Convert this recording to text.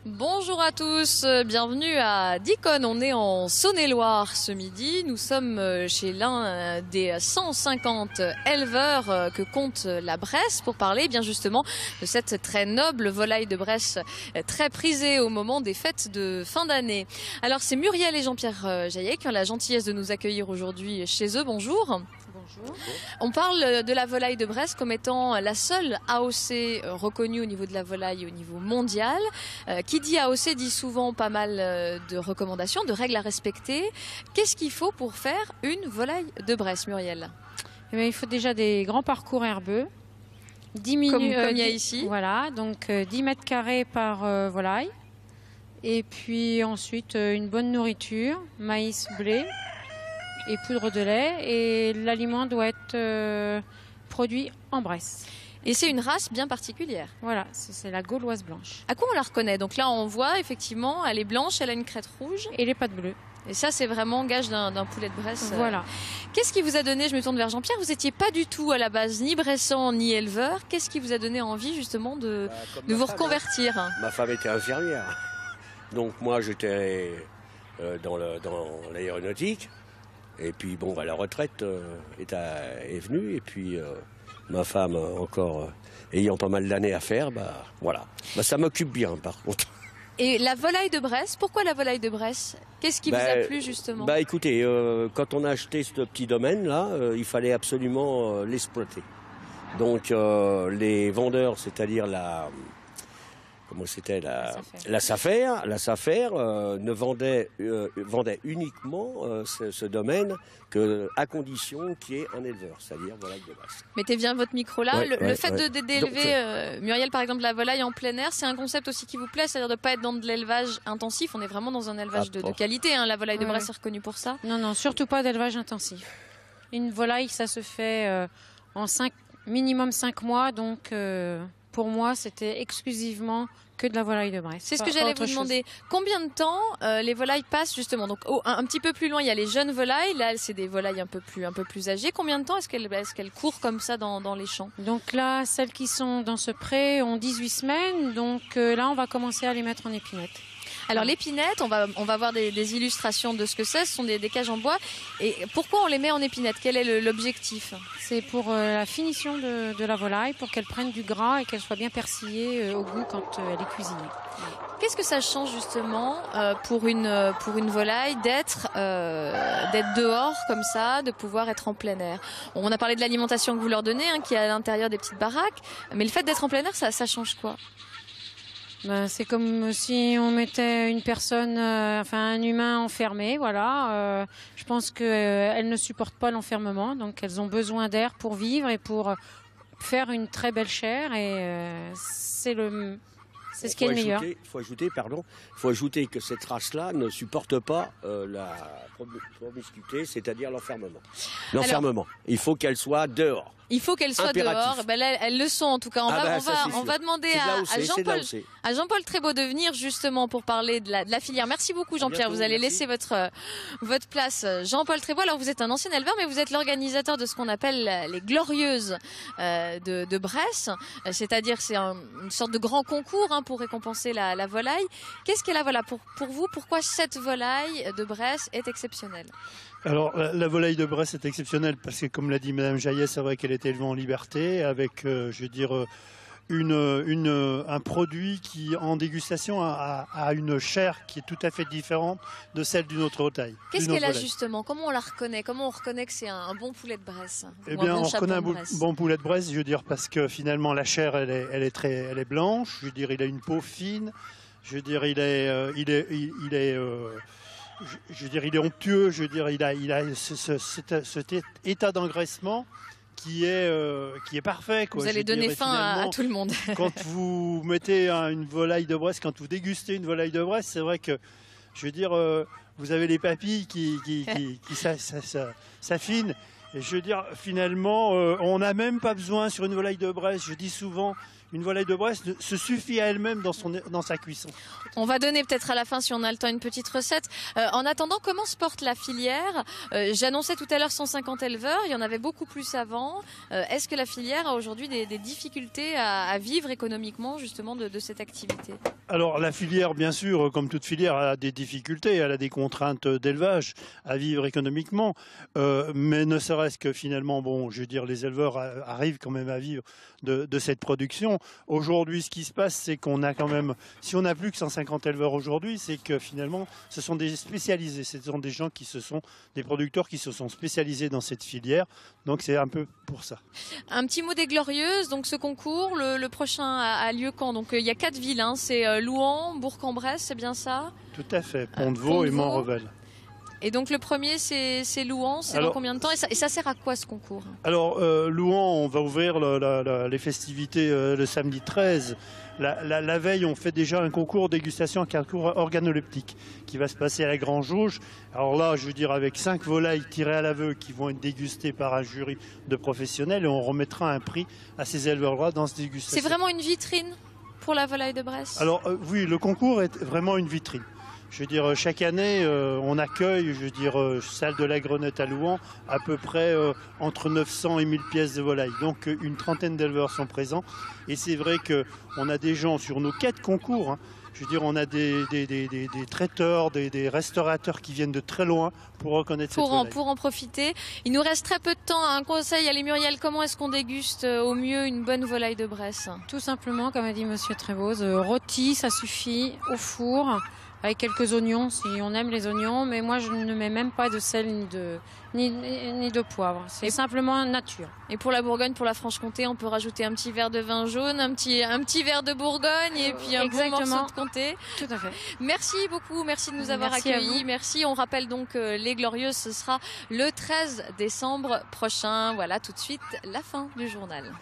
Bonjour à tous, bienvenue à Dicon. On est en Saône-et-Loire ce midi. Nous sommes chez l'un des 150 éleveurs que compte la Bresse pour parler bien justement de cette très noble volaille de Bresse, très prisée au moment des fêtes de fin d'année. Alors c'est Muriel et Jean-Pierre Jaillet qui ont la gentillesse de nous accueillir aujourd'hui chez eux. Bonjour. Bonjour. On parle de la volaille de Bresse comme étant la seule AOC reconnue au niveau de la volaille au niveau mondial. Qui dit AOC dit souvent pas mal de recommandations, de règles à respecter. Qu'est-ce qu'il faut pour faire une volaille de Bresse, Muriel? Eh bien, il faut déjà des grands parcours herbeux. 10 minutes, comme il y a ici. Voilà, donc 10 mètres carrés par volaille. Et puis ensuite une bonne nourriture, maïs, blé et poudre de lait, et l'aliment doit être produit en Bresse. Et c'est une race bien particulière. Voilà, c'est la gauloise blanche. À quoi on la reconnaît? Donc là on voit effectivement, elle est blanche, elle a une crête rouge. Et les pattes bleues. Et ça c'est vraiment gage d'un poulet de Bresse. Voilà. Qu'est-ce qui vous a donné, je me tourne vers Jean-Pierre, vous n'étiez pas du tout à la base ni bressant ni éleveur. Qu'est-ce qui vous a donné envie justement de vous reconvertir? Ma femme était infirmière. Donc moi j'étais dans l'aéronautique. Et puis bon, la retraite est venue, et puis ma femme encore ayant pas mal d'années à faire, voilà. Ça m'occupe bien par contre. Et la volaille de Bresse, pourquoi la volaille de Bresse? Qu'est-ce qui vous a plu justement? Écoutez, quand on a acheté ce petit domaine-là, il fallait absolument l'exploiter. Donc les vendeurs, c'est-à-dire la Safer ne vendait uniquement ce domaine à condition qu'il y ait un éleveur, c'est-à-dire volaille de Bresse. Mettez bien votre micro là. Ouais, le fait d'élever, Muriel par exemple, la volaille en plein air, c'est un concept aussi qui vous plaît, c'est-à-dire de ne pas être dans de l'élevage intensif. On est vraiment dans un élevage de qualité, hein. La volaille de Bresse est reconnue pour ça. Non, surtout pas d'élevage intensif. Une volaille, ça se fait en minimum 5 mois, donc pour moi, c'était exclusivement que de la volaille de Bresse. C'est ce que j'allais vous demander. Combien de temps les volailles passent justement? Donc un petit peu plus loin, il y a les jeunes volailles. Là, c'est des volailles un peu plus âgées. Combien de temps est-ce qu'elles courent comme ça dans les champs? Donc là, celles qui sont dans ce pré ont 18 semaines. Donc là, on va commencer à les mettre en épinette. Alors l'épinette, on va voir des illustrations de ce que c'est. Ce sont des cages en bois. Et pourquoi on les met en épinette? Quel est l'objectif? C'est pour la finition de la volaille, pour qu'elle prenne du gras et qu'elle soit bien persillée au goût quand elle est cuisinée. Qu'est-ce que ça change justement pour une volaille d'être dehors comme ça, de pouvoir être en plein air? On a parlé de l'alimentation que vous leur donnez, qui est à l'intérieur des petites baraques. Mais le fait d'être en plein air, ça change quoi? C'est comme si on mettait une personne, un humain enfermé, voilà. Je pense qu'elles ne supportent pas l'enfermement, donc elles ont besoin d'air pour vivre et pour faire une très belle chair, et c'est ce qui est le meilleur. Il faut ajouter que cette race-là ne supporte pas la promiscuité, c'est-à-dire l'enfermement. Il faut qu'elle soit dehors. Il faut qu'elles soient dehors. Là, elles le sont en tout cas. On va demander à Jean-Paul Trébaud de venir justement pour parler de la filière. Merci beaucoup Jean-Pierre. Vous allez laisser votre place. Jean-Paul Trébaud, alors vous êtes un ancien éleveur, mais vous êtes l'organisateur de ce qu'on appelle les Glorieuses de Bresse. C'est-à-dire c'est une sorte de grand concours pour récompenser la volaille. Qu'est-ce qu'est la volaille pour vous? Pourquoi cette volaille de Bresse est exceptionnelle? Alors la volaille de Bresse est exceptionnelle parce que, comme l'a dit Madame Jaillet, c'est vrai qu'elle est élevée en liberté avec, un produit qui, en dégustation, a une chair qui est tout à fait différente de celle d'une autre taille. Qu'est-ce qu'elle a justement? Comment on la reconnaît? Comment on reconnaît que c'est un bon poulet de Bresse? Eh bien, on reconnaît un bon poulet de Bresse, parce que finalement la chair, elle est blanche. Il a une peau fine. Il est onctueux. Il a cet état d'engraissement qui est parfait, quoi. Vous allez donner faim à tout le monde. Quand vous mettez une volaille de Bresse, quand vous dégustez une volaille de Bresse, c'est vrai que, vous avez les papilles qui s'affinent. Et finalement, on n'a même pas besoin sur une volaille de Bresse. Je dis souvent une volaille de Bresse se suffit à elle-même dans sa cuisson. On va donner peut-être à la fin, si on a le temps, une petite recette. En attendant, comment se porte la filière? J'annonçais tout à l'heure 150 éleveurs, il y en avait beaucoup plus avant. Est-ce que la filière a aujourd'hui des difficultés à vivre économiquement justement de cette activité? Alors la filière, bien sûr, comme toute filière, a des difficultés, elle a des contraintes d'élevage à vivre économiquement, mais ne serait-ce que finalement, bon, je veux dire, les éleveurs arrivent quand même à vivre de cette production. Aujourd'hui, ce qui se passe, c'est qu'on a quand même, si on n'a plus que 150 éleveurs aujourd'hui, c'est que finalement, ce sont des spécialisés, ce sont des gens des producteurs qui se sont spécialisés dans cette filière, donc c'est un peu pour ça. Un petit mot des Glorieuses, donc ce concours, le prochain a lieu quand? Donc il y a 4 villes, hein, c'est Louhans, Bourg-en-Bresse, c'est bien ça? Tout à fait, Pont-de-Vaux et Montrevel. Et donc le premier, c'est Louhans, c'est dans combien de temps? Et ça sert à quoi ce concours? Alors Louhans, on va ouvrir les festivités le samedi 13. La veille, on fait déjà un concours dégustation, un concours organoleptique qui va se passer à la Grande Jauge. Alors là, je veux dire, avec 5 volailles tirées à l'aveugle qui vont être dégustées par un jury de professionnels, et on remettra un prix à ces éleveurs-là dans cette dégustation. C'est vraiment une vitrine pour la volaille de Bresse? Alors oui, le concours est vraiment une vitrine. Je veux dire, chaque année, on accueille, je veux dire, salle de la Grenette à Louhans, à peu près entre 900 et 1000 pièces de volaille. Donc, une trentaine d'éleveurs sont présents. Et c'est vrai qu'on a des gens sur nos 4 concours. Hein, je veux dire, on a des traiteurs, des restaurateurs qui viennent de très loin pour reconnaître cette volaille. Pour en profiter. Il nous reste très peu de temps. Un conseil, allez Muriel, comment est-ce qu'on déguste au mieux une bonne volaille de Bresse? Tout simplement, comme a dit Monsieur Trévoz, rôti, ça suffit, au four, avec quelques oignons si on aime les oignons, mais moi je ne mets même pas de sel ni de poivre. C'est simplement nature. Et pour la Bourgogne, pour la Franche-Comté, on peut rajouter un petit verre de vin jaune, un petit verre de Bourgogne et puis un bon morceau de comté. Tout à fait. Merci beaucoup, merci de nous avoir accueillis. Merci. On rappelle donc les Glorieuses, ce sera le 13 décembre prochain. Voilà, tout de suite la fin du journal.